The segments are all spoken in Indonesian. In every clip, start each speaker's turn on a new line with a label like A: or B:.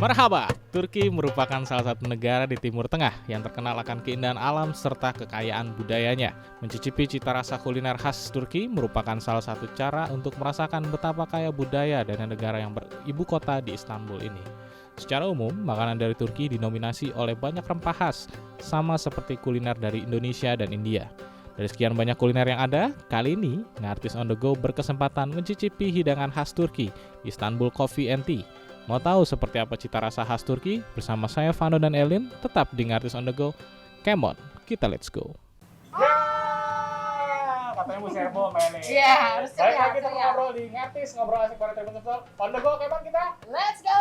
A: Merhaba, Turki merupakan salah satu negara di Timur Tengah yang terkenal akan keindahan alam serta kekayaan budayanya. Mencicipi cita rasa kuliner khas Turki merupakan salah satu cara untuk merasakan betapa kaya budaya dari negara yang beribu kota di Istanbul ini. Secara umum, makanan dari Turki dinominasi oleh banyak rempah khas, sama seperti kuliner dari Indonesia dan India. Dari sekian banyak kuliner yang ada, kali ini Ngartis on the Go berkesempatan mencicipi hidangan khas Turki, Istanbul Coffee and Tea. Mau tahu seperti apa cita rasa khas Turki? Bersama saya Vano dan Elin, tetap di Ngartis on the Go. Come on, kita let's go.
B: Katanya mau serbo Meli.
C: Iya, harus
B: Baik lagi
C: teriak,
B: kita
C: teriak.
B: ngobrol di Ngartis, ngobrol asik pada teman teman. On the go, Kemon kita.
C: Let's go!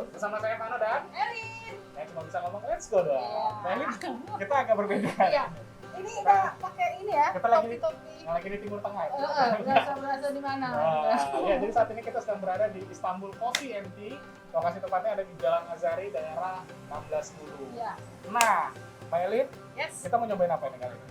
B: Bersama saya Vano dan
C: Erin!
B: saya cuma bisa ngomong let's go doang.
C: Iya.
B: Meli, kita agak berbeda.
C: Iya. Ini kita pakai ini ya,
B: Kita lagi di-
C: topi-topi.
B: Yang lagi di Timur Tengah.
C: Berasa di mana?
B: Ya, jadi saat ini kita sedang berada di Istanbul Coffee and Tea. Lokasi tepatnya ada di Jalan Azari, daerah 1610.
C: Iya.
B: Nah, Mbak Elin,
C: Yes.
B: kita mau nyobain apa ini kali ini?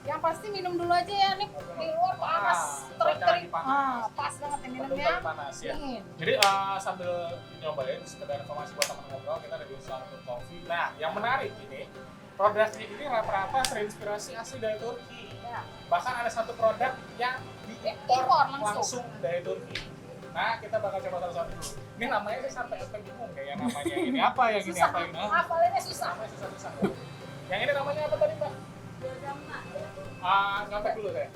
C: Yang pasti minum dulu aja ya, nih. Di luar panas,
B: cuaca lagi
C: terik-terik.
B: panas.
C: Pas banget nih
B: Betul
C: minumnya.
B: lagi panas ya.
C: Dingin.
B: Jadi sambil nyobain, sekedar informasi buat teman ngobrol, kita ada di Istanbul Coffee. Nah, yang menarik ini, produknya ini rata-rata terinspirasi asli dari Turki.
C: Ya.
B: Bahkan ada satu produk yang diimpor
C: Impor
B: langsung dari Turki. Nah, kita bakal coba satu-satu dulu. Ini namanya sih sampai bingung kayak namanya ini apa yang ini
C: Susah.
B: apa ini.
C: Hafalinnya susah.
B: Namanya susah-susah. Yang ini namanya apa tadi, Mbak? Nyontek dulu saya.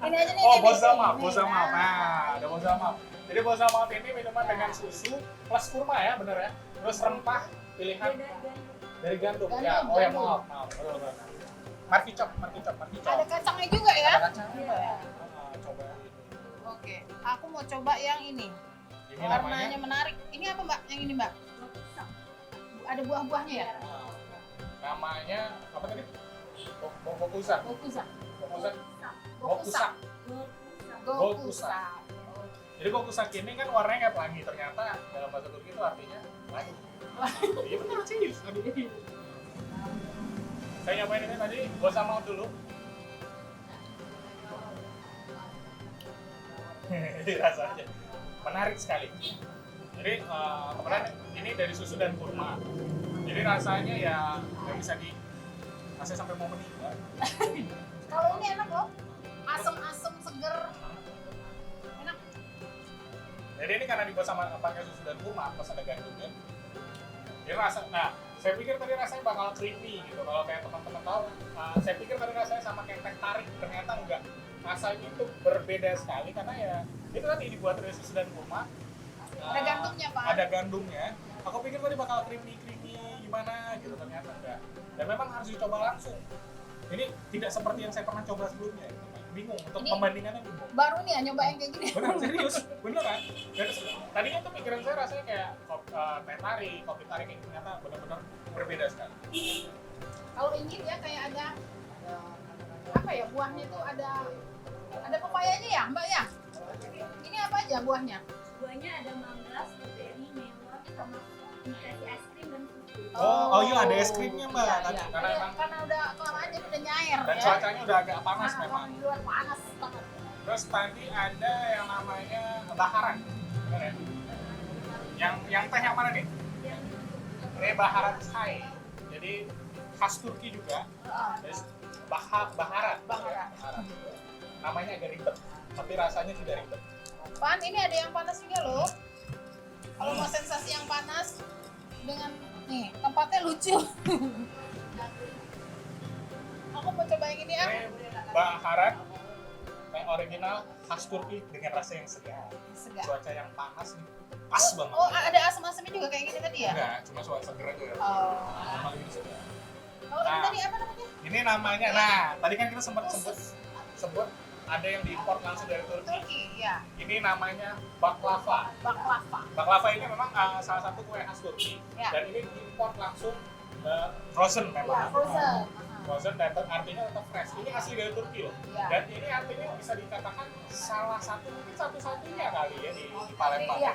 C: Ini aja nih.
B: Oh,
C: ini,
B: bozamap,
C: nih.
B: bozamap.
C: Nah.
B: Nah, ada bozamap. Jadi bozamap ini minuman dengan susu plus kurma ya, bener ya. Terus rempah pilihan dari gandum. Ya, oh ya
C: Gandum.
B: maaf, betul. Markicok.
C: Ada kacangnya juga ya?
B: Ada kacangnya, Mbak. Coba.
C: Oke, aku mau coba yang ini.
B: Ini
C: Warnanya
B: namanya
C: menarik. Ini apa mbak? Yang ini mbak? Ada buah-buahnya ya?
B: namanya apa tadi? Bokusa.
C: Gokusa.
B: Gokusa.
C: Gokusa.
B: Jadi gokusa ini kan warnanya kayak pelangi. Ternyata dalam bahasa Turki itu artinya pelangi. Iya benar serius. Aduh. Saya nyobain ini tadi, gua sama dulu. Rasanya menarik sekali. Jadi kemudian ini dari susu dan kurma. Jadi rasanya ya nggak bisa di rasanya sampai mau meninggal.
C: Kalau ini enak loh. Asem-asem seger. Enak.
B: Jadi ini karena dibuat sama pakai susu dan kurma, plus ada gandumnya. Jadi rasa, nah saya pikir tadi rasanya bakal creamy gitu. Kalau kayak teman-teman tahu, saya pikir tadi rasanya sama kayak teh tarik, ternyata enggak. Rasanya itu berbeda sekali karena ya itu tadi dibuat dari susu dan kurma.
C: Ada gandumnya pak.
B: Ada gandumnya. Aku pikir tadi bakal creamy gimana gitu, ternyata enggak. Dan memang harus dicoba langsung. Ini tidak seperti yang saya pernah coba sebelumnya. Gitu. Bingung untuk
C: Ini
B: pembandingannya bingung.
C: Baru nih ya nyoba yang kayak gini.
B: Benar serius, beneran. Dan tadinya tuh pikiran saya rasanya kayak teh tarik, kopi tarik ini ternyata benar-benar berbeda sekali.
C: Kalau ini dia kayak ada apa ya buahnya itu ada pepayanya ya mbak ya? Ini apa aja buahnya?
D: Buahnya ada mangga, strawberry, melon, sama dikasih es krim dan susu.
B: Oh iya ada es krimnya mbak.
C: Iya,
B: Tadi,
C: iya.
B: karena
C: Karena udah kelamaan jadi udah nyair
B: dan
C: ya.
B: cuacanya udah agak panas
C: Karena
B: memang.
C: di luar panas banget.
B: Terus tadi ada yang namanya baharan, benar ya? Yang teh yang mana nih? Ini baharan chai. Jadi khas Turki juga. Terus baharan.
C: Baharan.
B: Namanya agak ribet, tapi rasanya tidak ribet.
C: Pan ini ada yang panas juga loh. Kalau mau sensasi yang panas dengan nih tempatnya lucu. Aku mau coba yang ini ya.
B: Ini baharan yang original khas Turki dengan rasa yang segar.
C: Segar.
B: Cuaca yang panas nih, pas banget.
C: Oh ada asam-asamnya juga kayak gini tadi ya?
B: Enggak, cuma suara seger aja ya.
C: Oh.
B: Normal ini segar.
C: Kalau ini
B: Nah.
C: tadi apa namanya?
B: Ini namanya, nah tadi kan kita sempat sebut ada yang diimpor langsung dari Turki.
C: Turki, ya.
B: Ini namanya baklava.
C: Baklava.
B: Baklava ini memang salah satu kue khas Turki.
C: Ya.
B: Dan ini diimpor langsung frozen
C: Ya,
B: memang.
C: frozen.
B: Frozen dan artinya tetap fresh. Ini asli dari Turki loh.
C: Ya.
B: Dan ini artinya bisa dikatakan salah satu mungkin satu-satunya kali ya di Palembang.
C: Iya.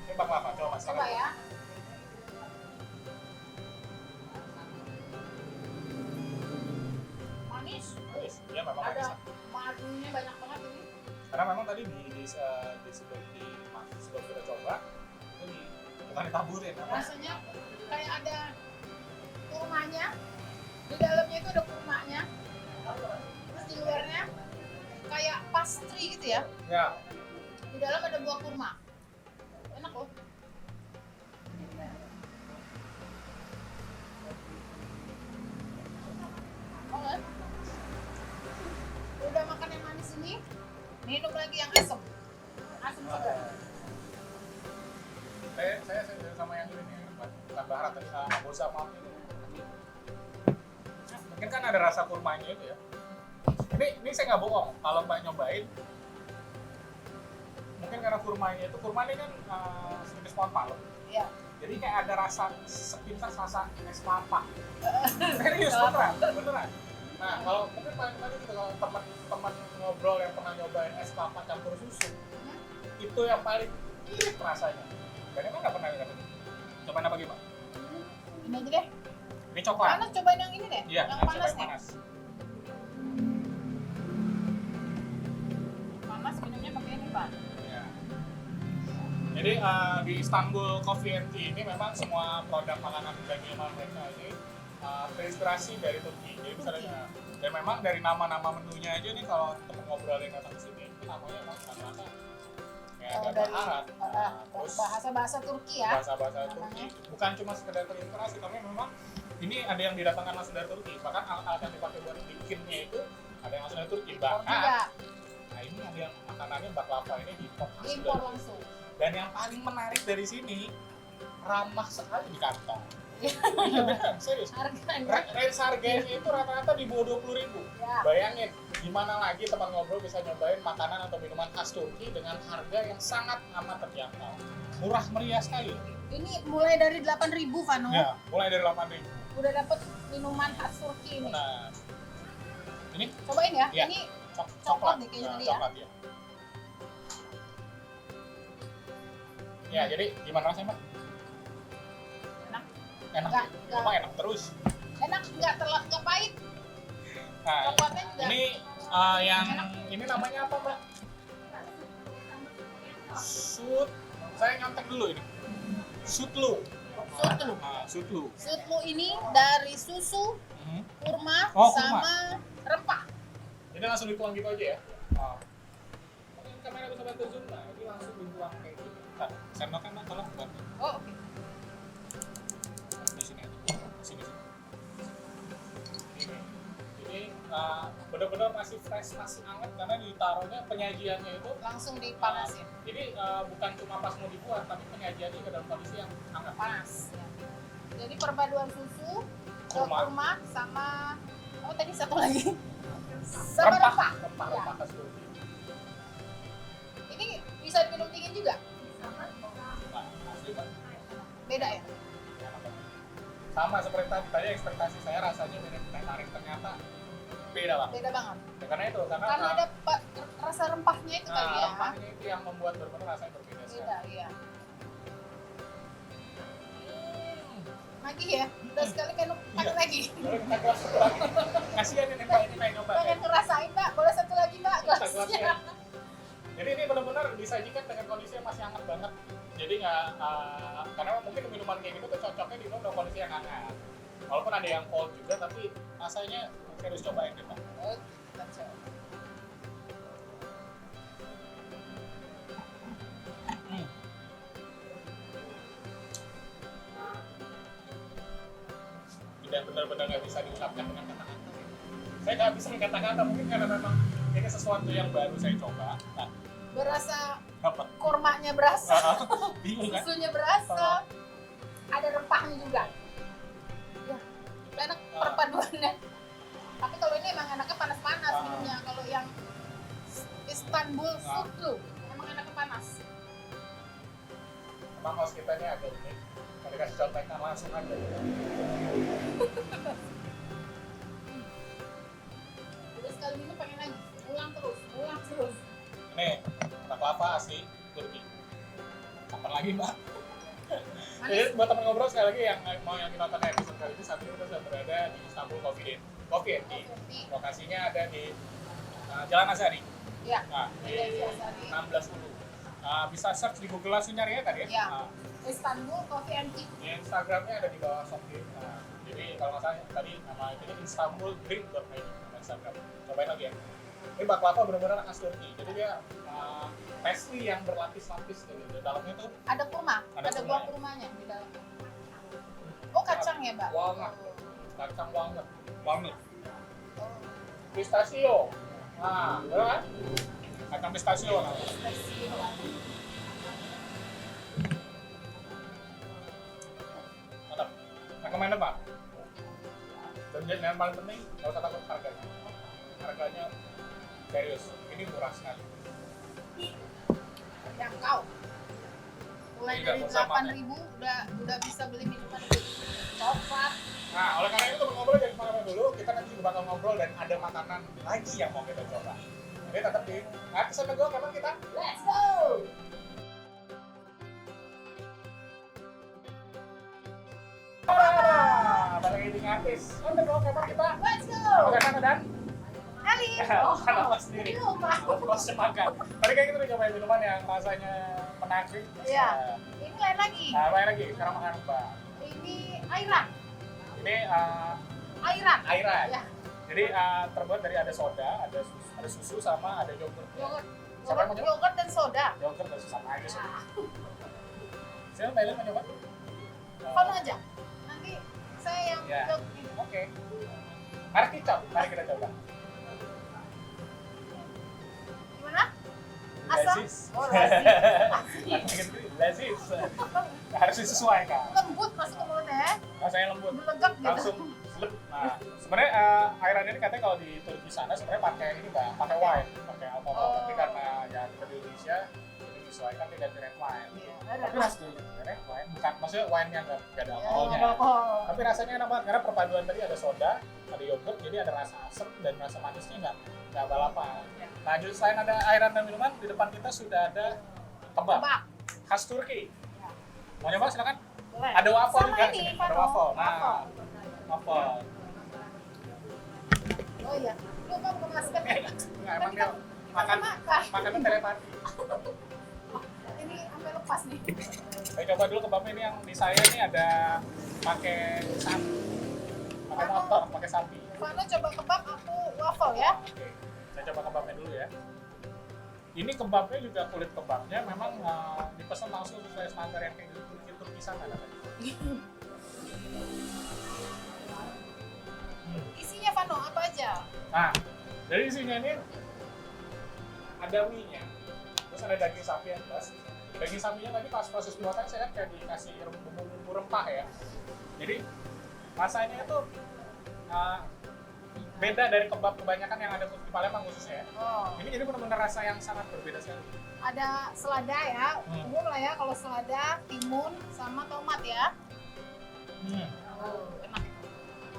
B: Ini baklava, coba mas.
C: Coba ya. Manis.
B: Iya memang
C: Ada
B: bisa.
C: madunya banyak banget ini.
B: Karena memang tadi sebelum kita coba itu bukan ditaburin. Apa?
C: Rasanya kayak ada kurmanya. Di dalamnya itu ada kurmanya. Terus di luarnya kayak pastry gitu ya.
B: Ya,
C: Di dalam ada buah kurma. Enak loh. Oke. Udah makan yang manis ini, minum lagi yang asam. Asam segar.
B: saya sama yang ini nih, bukan barat tadi sama bosa maaf ini. Mungkin kan ada rasa kurmanya itu ya. Ini saya nggak bohong, kalau Mbak nyobain, mungkin karena kurmanya itu, kurma ini kan sejenis pohon palem.
C: Iya.
B: Jadi kayak ada rasa sepintas rasa es kelapa. Serius beneran. Nah, kalau mungkin paling tadi gitu, kalau teman-teman ngobrol yang pernah nyobain es kelapa campur susu, itu yang paling irit rasanya. Dan emang nggak pernah nyobain. Cobain apa gimana?
C: Ini aja deh.
B: Ini coklat.
C: Panas, cobain yang ini deh.
B: Iya,
C: yang
B: cobain
C: panas nih.
B: panas.
C: Panas minumnya pakai ini, Pak.
B: Ya. Jadi di Istanbul Coffee and Tea ini memang semua produk makanan dan minuman mereka ini terinspirasi dari Turki. Jadi misalnya, dan memang dari nama-nama menunya aja nih kalau temen ngobrol yang datang ke sini, itu namanya memang rata-rata kayak ada
C: dari
B: baharat, terus
C: bahasa-bahasa Turki ya.
B: bahasa-bahasa Turki. Bukan cuma sekedar terinspirasi, tapi memang ini ada yang didatangkan langsung dari Turki. Bahkan alat-alat yang dipakai buat bikinnya itu ada yang langsung dari Turki. Bahkan,
C: Juga
B: nah ini ada yang makanannya baklava ini diimpor langsung
C: impor
B: dari
C: langsung.
B: Dan yang paling menarik dari sini, ramah sekali di kantong. Iya beneran, serius.
C: Harganya
B: Range harganya itu rata-rata di bawah 20.000.
C: ya.
B: Bayangin, gimana lagi teman ngobrol bisa nyobain makanan atau minuman khas Turki dengan harga yang sangat amat terjangkau. Murah meriah sekali.
C: Ini mulai dari 8.000, Vano.
B: Ya, mulai dari 8.000.
C: Udah dapet minuman khas Turki ini.
B: Nah, ini
C: Cobain ya.
B: Iya.
C: Ini
B: coklat.
C: Coklat nih kayaknya tadi ya.
B: Coklat ya. Ya, jadi gimana rasanya, Mbak?
C: Enak.
B: Enak.
C: Enggak,
B: Emang enak terus.
C: enak, nggak pahit.
B: Nah,
C: Coklatnya juga.
B: ini yang ini namanya apa, Mbak? Sut. Saya nyontek dulu ini. Sutlu.
C: Sutlu.
B: Nah, sutlu.
C: Sutlu ini dari susu,
B: Mhm.
C: kurma,
B: Oh, kurma.
C: sama rempah.
B: Ini langsung dituang gitu aja ya. Mungkin kamera bisa bantu zoom. Nah, ini langsung dituang kayak gitu. Nah, sendoknya Mbak tolong buat
C: Oh, oke.
B: di sini aja. Sini. Ini benar-benar masih fresh, masih hangat karena ditaruhnya penyajiannya itu
C: Langsung dipanasin.
B: jadi bukan cuma pas mau dibuat, tapi penyajiannya ke dalam kondisi yang hangat.
C: Panas. Ya. Jadi perpaduan susu,
B: Kurma.
C: kurma sama tadi satu lagi. Sama rempah.
B: Rempah khas Turki.
C: Ini bisa diminum dingin juga.
B: Nah, asli Mbak.
C: Beda ya?
B: Enak banget. Sama seperti tadi ekspektasi saya rasanya mirip teh tarik, ternyata beda banget.
C: Beda banget.
B: Ya, karena
C: Karena ada rasa rempahnya itu kali ya.
B: rempahnya itu yang membuat benar-benar rasanya berbeda sekali.
C: Beda, iya. Lagi ya? Udah sekali kan pakai
B: Iya.
C: lagi.
B: Boleh kita kelas satu lagi. Kasihan ini Mbak, ini pengen nyoba.
C: Pengen ngerasain, Mbak. Boleh satu lagi, Mbak,
B: Kita
C: gelasnya.
B: gelasnya. Jadi ini benar-benar disajikan dengan kondisi yang masih hangat banget. Jadi nggak, karena mungkin minuman kayak gitu tuh cocoknya diminum dalam kondisi yang hangat. Walaupun ada yang cold juga, tapi rasanya harus cobain deh Pak.
C: Oh, kita coba.
B: Tidak benar-benar nggak bisa diungkapkan dengan kata-kata. Saya nggak bisa dengan kata-kata, mungkin karena memang ini sesuatu yang baru saya coba. Nah,
C: Berasa
B: apa?
C: kurmanya berasa,
B: Bingung kan?
C: susunya berasa, ada rempahnya juga. Ya, enak perpaduannya. Tapi kalau ini emang enaknya panas-panas minumnya. Kalau yang Istanbul Sutlu emang enaknya panas.
B: Emang host kita ini agak unik. Kalau dikasih contekan langsung aja.
C: Udah sekali minum pengen lagi, ulang terus.
B: Nih, baklava asli Turki. Kapan lagi Mbak? Jadi
C: Manis.
B: buat teman ngobrol sekali lagi yang mau yang kita tonton episode kali ini, saat ini kita sudah berada di Istanbul Coffee and Tea. Lokasinya ada di Jalan Azhari.
C: Ya,
B: Nah, di
C: Jalan Azhari.
B: 16 Ulu. Bisa search di Google langsung nyari ya tadi ya.
C: Ya. Istanbul Coffee and Tea.
B: Di Instagramnya ada di bawah Shopee. Jadi kalau nggak salah tadi nama ini Istanbul Drink.id nama Instagram. Cobain lagi ya. Ini baklava benar-benar khas Turki. Jadi dia pastry yang berlapis-lapis gitu. Di dalamnya tuh
C: Ada kurma,
B: Ada
C: ada
B: kurma
C: buah
B: ya?
C: kurmanya di dalam. Oh kacang ya, Mbak?
B: walnut, kacang walnut, walnut,
C: Oh,
B: pistachio. Nah, benar kan? Kacang pistachio namanya.
C: pistachio.
B: Mantap. Recommended Pak. Dan yang paling penting nggak usah takut harganya. Harganya serius. Ini murah sekali.
C: Jangkau. Mulai
B: Tidak
C: dari
B: usah
C: 8.000 udah bisa beli minuman coklat.
B: Nah, oleh karena itu ngobrol jangan kemana-mana dulu. Kita nanti juga bakal ngobrol dan ada makanan lagi yang mau kita coba. Jadi tetap di Artis and Go, kapan kita?
C: Let's go.
B: Balik lagi di Artis and Go, kapan kita?
C: Let's go.
B: Oke, sana dan
C: Ali.
B: kan awas sendiri.
C: Lupa.
B: Bos makan. Tadi kayak kita udah cobain minuman yang rasanya menakjub.
C: Iya. Ini lain lagi.
B: Nah, apa lagi? Sekarang makan apa?
C: Ini airan.
B: Ini
C: Airan.
B: airan.
C: Ya.
B: Jadi terbuat dari ada soda, ada susu sama ada yogurt.
C: Yogurt.
B: Siapa yang mau nyoba?
C: Yogurt dan soda.
B: Yogurt dan susu sama aja sih. Siapa Thailand mau nyoba?
C: Kalau aja. Nanti saya yang
B: Ya.
C: yogurt.
B: Oke. Mari kita coba. Mari kita coba.
C: Gimana? Asam?
B: Lazis.
C: Oh, lazis.
B: Lazis. Harus disesuaikan.
C: Lembut masuk ke mulutnya.
B: Rasanya lembut.
C: Melegap gitu.
B: Langsung slep. Nah, sebenarnya airan ini katanya kalau di Turki sana sebenarnya pakai ini Mbak, pakai wine, pakai alkohol.
C: Oh.
B: Tapi karena ya kita di Indonesia jadi disesuaikan tidak di red wine.
C: Iya,
B: Tapi
C: ada.
B: rasanya red wine, bukan maksudnya wine yang nggak ada
C: Ya,
B: alkoholnya.
C: ada alkohol.
B: Tapi rasanya enak banget karena perpaduan tadi ada soda, ada yogurt, jadi ada rasa asam dan rasa manisnya nggak balapan.
C: Ya.
B: Nah, justru selain ada airan dan minuman, di depan kita sudah ada kebab
C: Kebab.
B: khas Turki.
C: Ya.
B: Mau nyoba silakan.
C: Boleh.
B: Ada waffle
C: Sama
B: juga.
C: ini,
B: Ada
C: Vano.
B: waffle. Nah,
C: Waffle.
B: waffle.
C: Oh iya. Lupa buka masker.
B: Nggak, emang dia
C: Makan.
B: makan itu telepati.
C: Ini sampai lepas nih.
B: Saya coba dulu kebabnya ini yang di saya ini ada pakai sapi, pakai motor, pakai sapi.
C: Vano coba kebab, aku waffle ya.
B: Oke, saya coba kebabnya dulu ya. Ini kebabnya juga kulit kebabnya memang dipesan langsung sesuai standar yang kayak di Turki sana katanya.
C: Isinya Vano apa aja?
B: Nah, dari isinya ini ada mie-nya, terus ada daging sapi yang jelas. Daging sapinya tadi pas proses pembuatan saya lihat kayak dikasih bumbu rempah ya. Jadi rasanya itu beda dari kebab kebanyakan yang ada di Palembang khususnya ya.
C: Oh,
B: Ini jadi benar-benar rasa yang sangat berbeda sekali.
C: ada selada ya. Umum lah ya kalau selada, timun, sama tomat ya. Oh, enak.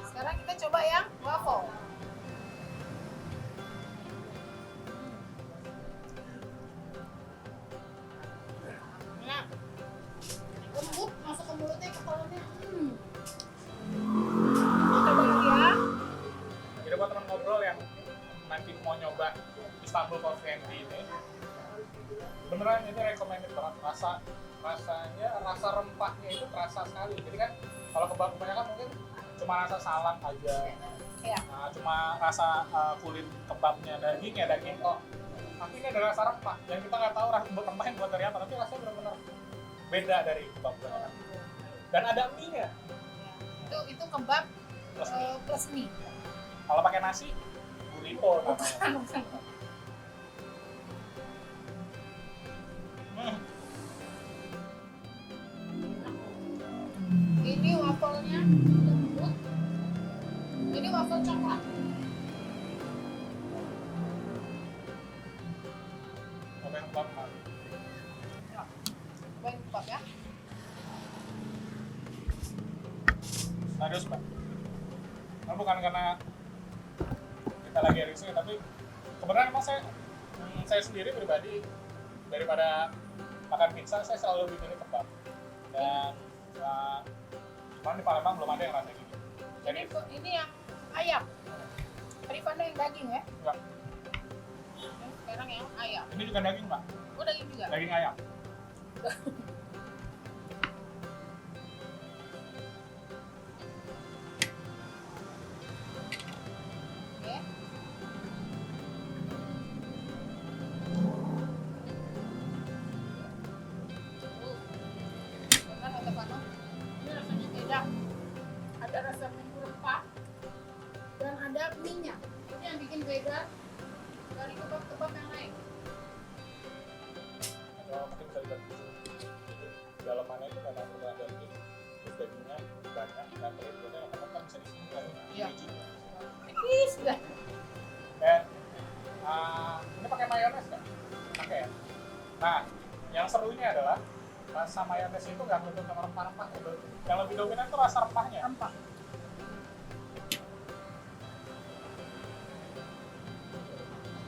C: Sekarang kita coba yang waffle. Enak. Lembut, masuk ke mulutnya, ke kolonnya. Coba lagi ya.
B: Jadi buat teman ngobrol yang nanti mau nyoba Istanbul Coffee and Tea ini, beneran ini recommended banget. Rasanya, rasa rempahnya itu terasa sekali. Jadi kan kalau kebab kebanyakan mungkin cuma rasa salad aja.
C: Iya.
B: Nah, cuma rasa kulit kebabnya, dagingnya daging kok. Tapi ini ada rasa rempah yang kita nggak tahu rempahnya buat dari apa, tapi rasanya benar-benar beda dari kebab kebanyakan. Dan ada mie-nya.
C: Itu kebab
B: Plus mie.
C: plus mie.
B: Kalau pakai nasi, burrito namanya.
C: Ini wafelnya lembut. Ini wafel coklat.
B: Apa yang kebab Mas?
C: Cobain kebab ya.
B: Serius Mbak? Nah, bukan karena kita lagi risih, tapi kebenaran emang saya sendiri pribadi daripada makan pizza, saya selalu lebih milih kebab. Dan cuman di Palembang belum ada yang rasanya gitu. Jadi
C: Ini yang ayam. Tadi Vano yang daging ya.
B: enggak.
C: sekarang yang ayam.
B: Ini juga daging, Mbak.
C: Oh, daging juga.
B: Daging ayam.
C: Oke. Benar kata Pano. Ini rasanya beda. Ada rasa bumbu rempah dan ada minyak. Ini yang bikin beda dari kebab-kebab yang lain.
B: Kalau mungkin bisa dilihat di sini. Dalamannya itu memang udah daging, terus dagingnya banyak dan telurnya kan bisa disimpan.
C: Iya.
B: Bijinya.
C: Tipis dah.
B: Dan ini pakai mayones kan? Pakai ya. Nah, yang serunya adalah rasa mayones itu nggak nutup sama rempah-rempah gitu. Yang lebih dominan itu rasa rempahnya.
C: Rempah.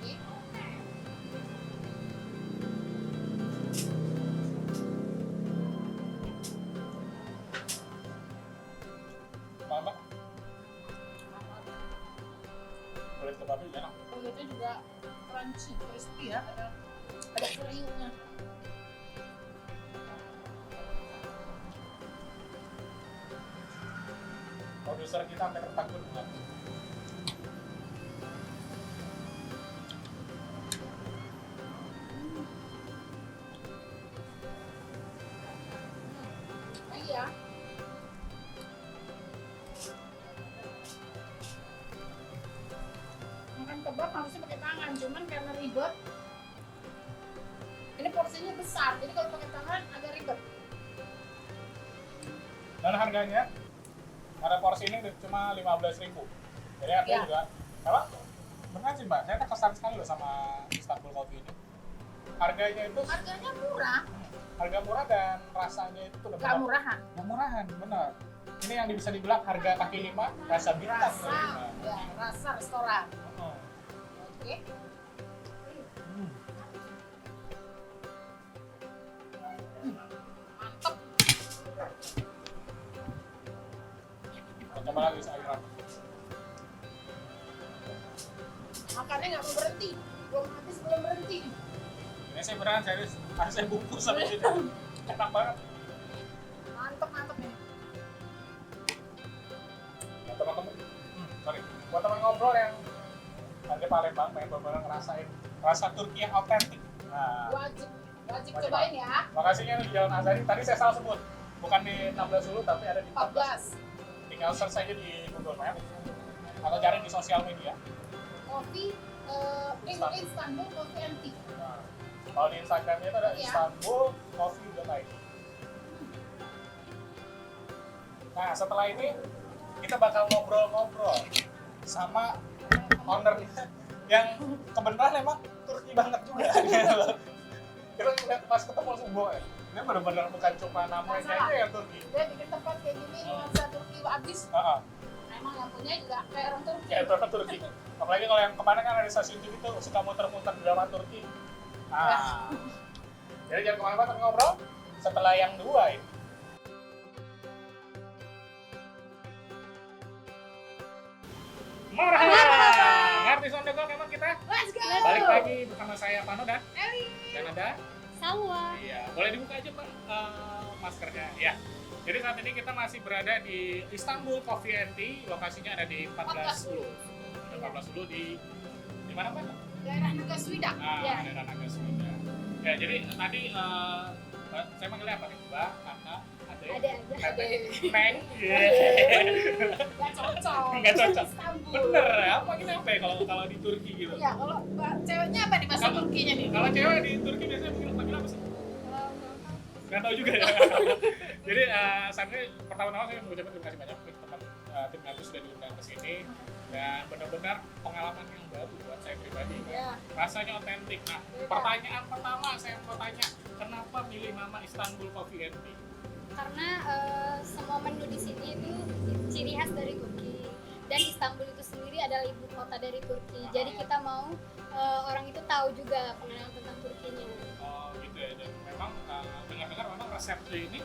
C: Oke.
B: Mbak, kulit kebabnya enak.
C: Kulitnya juga crunchy, crispy ya. Ada kriuknya.
B: Produser kita sampai tertakut banget.
C: Iya. Makan kebab harusnya pakai tangan, cuman karena ribet. Ini porsinya besar, jadi kalau pakai tangan agak ribet.
B: Dan harganya pada porsi ini cuma 15.000. Jadi artinya
C: Iya.
B: juga memang benar sih Mbak, saya terkesan sekali loh sama Istanbul Coffee ini. Harganya itu
C: Harganya murah,
B: harga murah dan rasanya itu
C: nggak
B: benar
C: murahan.
B: yang murahan, benar. Ini yang bisa dibilang harga kaki lima, rasa bintang
C: Rasa,
B: kali lima.
C: ya, rasa restoran.
B: Oh.
C: Oke. Mantep.
B: Kita coba lagi sayuran.
C: Makannya nggak mau berhenti, belum habis belum berhenti.
B: Ini saya beneran serius, harus saya bungkus sampai sini. Enak banget.
C: Mantep nih.
B: Nah, teman-teman, sorry, buat teman ngobrol yang nanti Palembang pengen bener-bener ngerasain rasa Turki yang autentik. Nah,
C: Wajib
B: Wajib.
C: cobain ya.
B: lokasinya di Jalan Azari. Tadi saya salah sebut, bukan di 16 Hulu tapi ada di 14.
C: 14.
B: Tinggal search saja di Google Maps atau cari di sosial media.
C: Kopi Istanbul Coffee and Tea.
B: Nah, kalau di Instagramnya itu ada
C: Iya.
B: istanbulcoffee.id. Nah, setelah ini kita bakal ngobrol-ngobrol sama ownernya yang kebenaran emang Turki banget juga. Kita lihat pas ketemu langsung boy. Ini benar-benar bukan cuma namanya
C: Nggak salah.
B: aja yang Turki.
C: Dia bikin tempat kayak gini nuansa Turki abis.
B: Heeh.
C: Emang yang punya juga kayak orang Turki.
B: Ya itu orang Turki. Apalagi kalau yang kemarin kan ada stasiun TV tuh suka muter-muter drama Turki. Nah, jadi jangan kemana-mana ngobrol setelah yang dua ini. Marhaba. Ngerti Sondegok emang kita
C: Let's go.
B: balik lagi bersama saya Pano dan
C: Eli.
B: ada.
D: Sawah.
B: Iya, boleh dibuka aja Pak maskernya. Ya. Jadi saat ini kita masih berada di Istanbul Coffee and Tea. Lokasinya ada di 14 Hulu. Ada 14 Hulu di mana Pak?
C: Daerah Nagaswida.
B: Nah,
C: Ya.
B: ada Nagaswida. Ya, jadi tadi saya manggilnya apa nih? Mbak, Kakak, Ade,
D: Ada aja.
B: Teteh, Neng.
C: Gak cocok.
B: Nggak cocok.
C: Istanbul.
B: Bener ya? Apa ini apa ya kalau di Turki gitu?
C: Iya, kalau ceweknya apa nih bahasa
B: Kalau-
C: Turkinya nih?
B: Kalau cewek di Turki biasanya panggil apa sih? Nggak tahu juga ya. Jadi saat ini pertama-tama saya mengucapkan terima kasih banyak untuk teman tim Natus sudah diundang ke sini dan benar-benar pengalaman yang baru buat saya pribadi.
C: Ya.
B: Rasanya otentik. Nah, pertanyaan pertama saya mau tanya, kenapa milih nama Istanbul Coffee and Tea?
D: Karena semua menu di sini itu ciri khas dari Turki dan Istanbul itu sendiri adalah ibu kota dari Turki. Jadi kita mau orang itu tahu juga pengenalan tentang Turkinya.
B: Oh gitu ya, dan memang dengar-dengar memang resep ini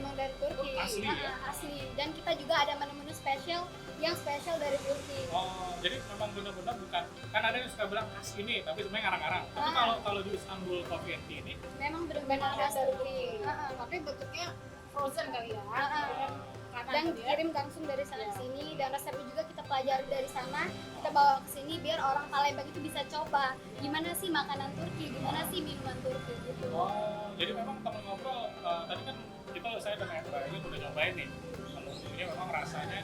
D: memang dari Turki.
B: Oh, asli ya?
D: Asli. Dan kita juga ada menu-menu spesial yang spesial dari Turki.
B: Oh, jadi memang benar-benar bukan, kan ada yang suka bilang khas ini, tapi sebenarnya ngarang-ngarang. Tapi
D: Ah.
B: kalau di Istanbul Coffee and Tea ini,
D: Memang benar-benar khas Turki.
C: Tapi bentuknya frozen kali ya. Karena
D: Dan
C: dia
D: kirim langsung dari sana ke sini, dan resepnya juga kita pelajari dari sana, kita bawa ke sini biar orang Palembang itu bisa coba gimana sih makanan Turki, gimana sih minuman Turki gitu.
B: oh, jadi memang teman ngobrol, tadi kan saya dan Hendra ini udah nyobain nih, kalau ini memang rasanya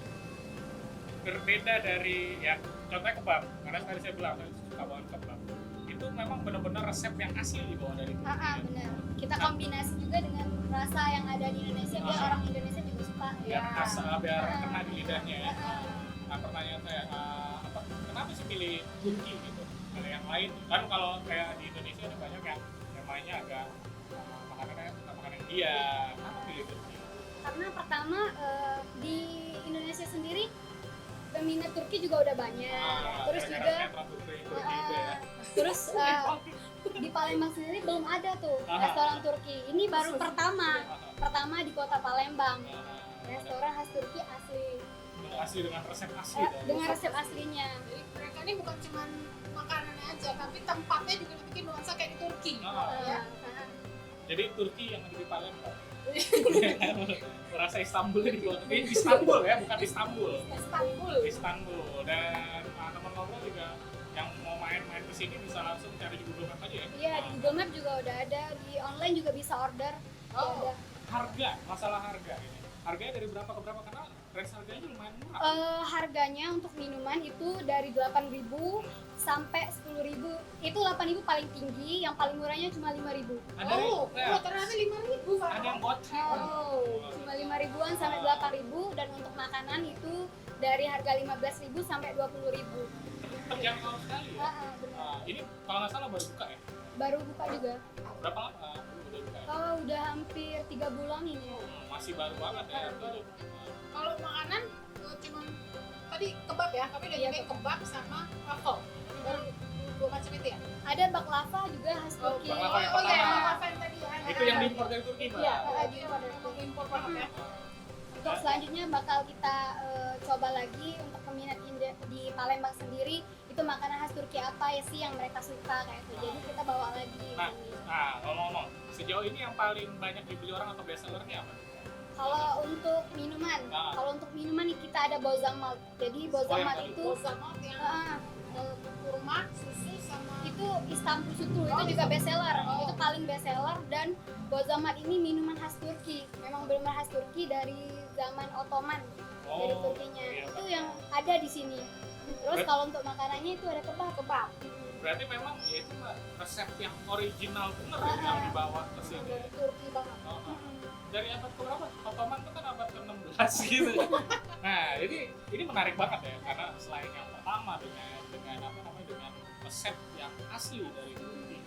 B: berbeda dari, ya contohnya kebab, karena tadi saya bilang saya suka banget kebab, itu memang benar-benar resep yang asli dibawa dari Turki.
D: Benar. Kita kombinasi juga dengan rasa yang ada di Indonesia biar orang Indonesia juga suka.
B: Biar rasa, biar kena di lidahnya ya.
D: Ah.
B: Nah, pertanyaan saya, kenapa sih pilih Turki gitu? Ada yang lain? Kan kalau kayak di Indonesia ada banyak yang namanya agak makanan India. Kenapa pilih Turki?
D: Karena pertama di Indonesia sendiri peminat Turki juga udah banyak. Terus
B: Gara-gara
D: juga
B: sinetron Turki itu ya.
D: terus di Palembang sendiri belum ada tuh
B: Aha.
D: restoran Turki. Ini baru pertama di kota Palembang. Restoran khas Turki asli.
B: Asli dengan resep asli.
D: Dengan resep aslinya.
C: jadi mereka ini bukan cuma makanannya aja, tapi tempatnya juga dibikin nuansa kayak di Turki. Ya.
B: Jadi Turki yang ada di Palembang. Merasa Istanbul di Istanbul ya, bukan Istanbul. Istanbul. Dan teman ngobrol juga yang mau main-main ke sini bisa langsung cari di Google Maps aja ya.
D: Iya, di Google Map juga udah ada, di online juga bisa order.
C: Oh.
D: Ada.
B: Harga, masalah harga ini. Harganya dari berapa ke berapa? Karena range harganya lumayan murah.
D: Harganya untuk minuman itu dari 8.000 sampai 10.000. Itu 8.000 paling tinggi, yang paling murahnya cuma 5.000.
B: Ada
C: Ternyata 5.000 Pak.
B: ada yang bocil.
D: Cuma 5.000-an sampai 8.000, dan untuk makanan itu dari harga 15.000 sampai 20.000.
B: Terjangkau sekali ya.
D: Benar.
B: Ini kalau nggak salah baru buka ya?
D: Baru buka juga.
B: Berapa lama udah buka ya?
D: Udah hampir 3 bulan ini ya.
B: Masih baru banget ya.
C: Kalau makanan cuma tadi kebab ya, kami udah
D: Iya,
C: nyobain kebab sama waffle. Ini baru dua macam itu ya.
D: Ada baklava juga khas Turki.
B: baklava yang
C: Oh iya,
B: pertama.
C: waffle yang tadi ya.
B: Itu yang diimpor dari Turki, Mbak.
D: Iya.
C: Impor banget ya.
D: Untuk selanjutnya bakal kita coba lagi untuk peminat di Palembang sendiri, itu makanan khas Turki apa ya sih yang mereka suka kayak itu. Jadi kita bawa lagi ini.
B: Nah, ngomong-ngomong, sejauh ini yang paling banyak dibeli orang atau best sellernya apa?
D: Kalau untuk minuman, nih kita ada Bozang Malt. Jadi Bozang Malt itu
C: Sama yang kurma, susu sama
D: itu Istanbul Sütü, itu juga best seller. Itu paling best seller. Dan Bozang Malt ini minuman khas Turki. Memang benar-benar khas Turki dari zaman Ottoman. Dari Turkinya.
B: Iya,
D: Itu yang ada di sini. Terus kalau untuk makanannya itu ada kebab.
B: Berarti memang ya itu Mbak, resep yang original bener ya, yang dibawa ke sini.
C: dari Turki banget.
B: Dari abad ke berapa? Ottoman itu kan abad ke-16 gitu. Nah, ini menarik banget ya, karena selain yang pertama dengan resep yang asli dari Turki,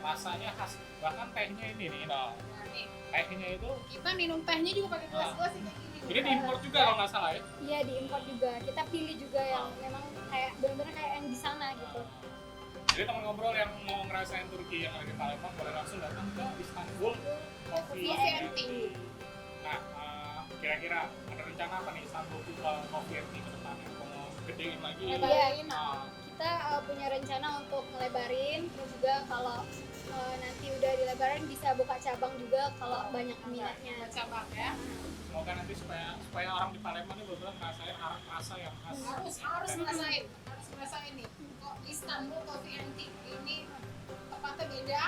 B: rasanya khas. Bahkan tehnya ini nih,
C: Nah nih,
B: tehnya itu
C: kita minum tehnya juga pakai gelas-gelas yang kayak gini.
B: ini diimpor juga kalau nggak salah ya.
D: Iya, diimpor juga. Kita pilih juga yang memang kayak benar-benar kayak yang di sana gitu.
B: Jadi teman ngobrol yang mau ngerasain Turki yang ada di Palembang boleh langsung datang ke Istanbul Coffee and Tea. Nah, kira-kira ada rencana apa nih Istanbul Coffee and Tea ke depannya? Mau gedein lagi?
C: Lebarin.
D: Kita punya rencana untuk ngelebarin, terus juga kalau nanti udah dilebarin bisa buka cabang juga kalau banyak minatnya.
C: Cabang ya.
B: Semoga nanti supaya orang di Palembang ini benar-benar ngerasain rasa yang khas.
C: Harus ngerasain nih. Kok Istanbul Coffee and Tea ini tempatnya beda,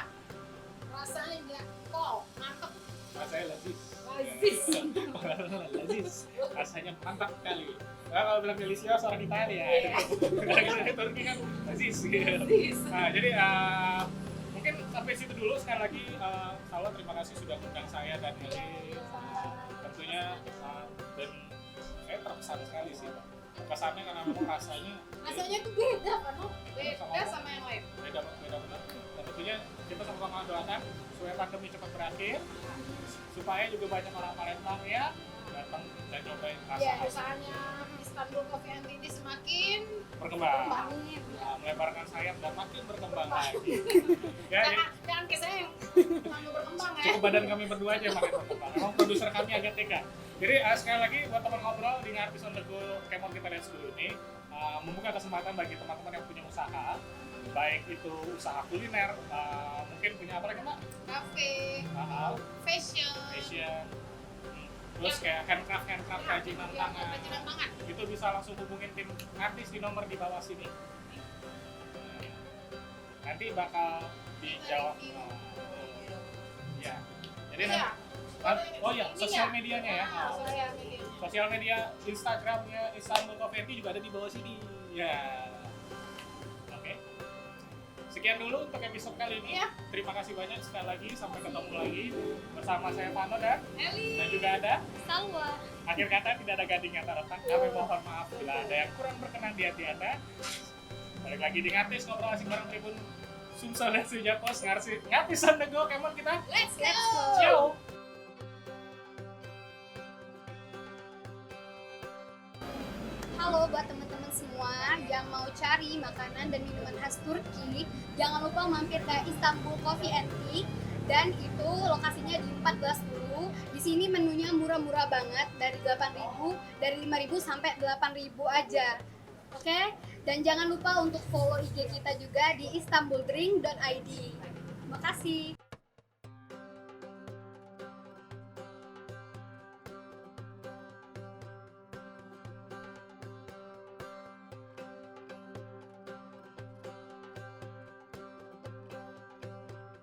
C: rasanya juga mantep.
B: Rasanya lazis.
C: Lazis.
B: Rasanya mantap sekali. Nah, kalau bilang delicious orang Italia ya. Karena di Turki kan lazis gitu. Nah, jadi mungkin sampai situ dulu. Sekali lagi Salwa terima kasih sudah mengundang saya dan Heli. Tentunya dan saya terkesan sekali sih kesannya karena memang rasanya
C: tuh beda kan, beda sama yang lain.
B: beda benar. Dan tentunya kita sama-sama doakan supaya pandemi cepat berakhir, supaya juga banyak orang Palembang ya datang dan cobain rasa
C: Ya,
B: khas
C: usahanya Istanbul Coffee and Tea ini semakin
B: berkembang,
C: berkembang.
B: melebarkan sayap dan makin berkembang lagi. Ya,
C: Jangan kayak saya yang terlalu berkembang ya.
B: cukup badan kami berdua aja makanya teman-teman. Emang produser kami agak tega. Jadi sekali lagi buat teman ngobrol di Artis on the Go Kemon kita lihat dulu ini membuka kesempatan bagi teman-teman yang punya usaha, baik itu usaha kuliner, mungkin punya apa lagi Mbak?
C: Cafe, fashion,
B: terus kayak handcraft kerajinan
C: ya,
B: tangan.
C: kerajinan tangan.
B: Itu bisa langsung hubungin tim artis di nomor di bawah sini. Nanti bakal dijawab. Ya. Jadi
C: Iya.
B: oh ya, sosial medianya ya.
C: Sosial media.
B: Sosial media Instagramnya Istanbul Coffee Tea juga ada di bawah sini. Ya. Oke. Sekian dulu untuk episode kali ini.
C: Iya.
B: Terima kasih banyak sekali lagi. Sampai ketemu lagi bersama saya Vano dan
C: Eli.
B: juga ada.
D: Salwa.
B: Akhir kata tidak ada gading yang retak. Kami mohon maaf bila ada yang kurang berkenan di hati Anda. Balik lagi di Ngartis ngobrol asik bareng Tribun Sumsel dan Sujapos Ngartis on the Go Kemon kita.
C: Let's go.
B: Ciao.
D: Halo buat teman-teman semua yang mau cari makanan dan minuman khas Turki, jangan lupa mampir ke Istanbul Coffee and Tea, dan itu lokasinya di 1410. Di sini menunya murah-murah banget, dari 8.000, dari 5.000 sampai 8.000 aja. Oke? Dan jangan lupa untuk follow IG kita juga di istanbuldrink.id. Terima kasih.